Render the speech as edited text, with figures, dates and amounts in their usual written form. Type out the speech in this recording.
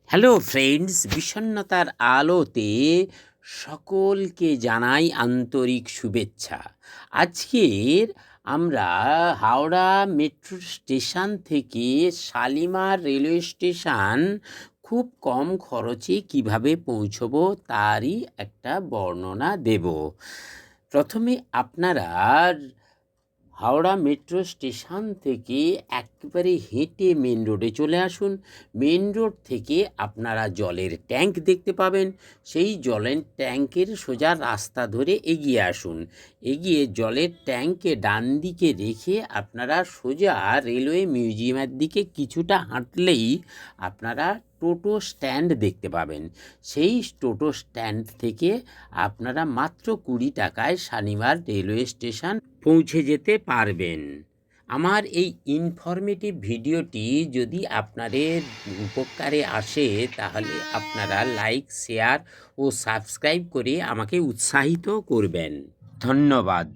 Hello friends, বিষণ্ণতার আলোতে সকলকে জানাই আন্তরিক শুভেচ্ছা। আজকের আমরা হাওড়া মেট্রো স্টেশন থেকে শালিমার রেলওয়ে স্টেশন খুব কম খরচে কিভাবে পৌঁছবো তারই একটা বর্ণনা দেব। প্রথমে আপনারা হাওড়া মেট্রো স্টেশন থেকে একেবারে হেঁটে মেন রোডে চলে আসুন। মেন রোড থেকে আপনারা জলের ট্যাঙ্ক দেখতে পাবেন। সেই জলের ট্যাঙ্কের সোজা রাস্তা ধরে এগিয়ে আসুন। এগিয়ে জলের ট্যাঙ্কে ডান দিকে রেখে আপনারা সোজা রেলওয়ে মিউজিয়ামের দিকে কিছুটা হাঁটলেই আপনারা টোটো স্ট্যান্ড দেখতে পাবেন। সেই টোটো স্ট্যান্ড থেকে আপনারা মাত্র 20 টাকায় শালিমার রেলওয়ে স্টেশন পৌঁছে যেতে পারবেন। আমার এই ইনফরমেটিভ ভিডিওটি যদি আপনাদের উপকারে আসে তাহলে আপনারা লাইক, শেয়ার ও সাবস্ক্রাইব করে আমাকে উৎসাহিত করবেন। ধন্যবাদ।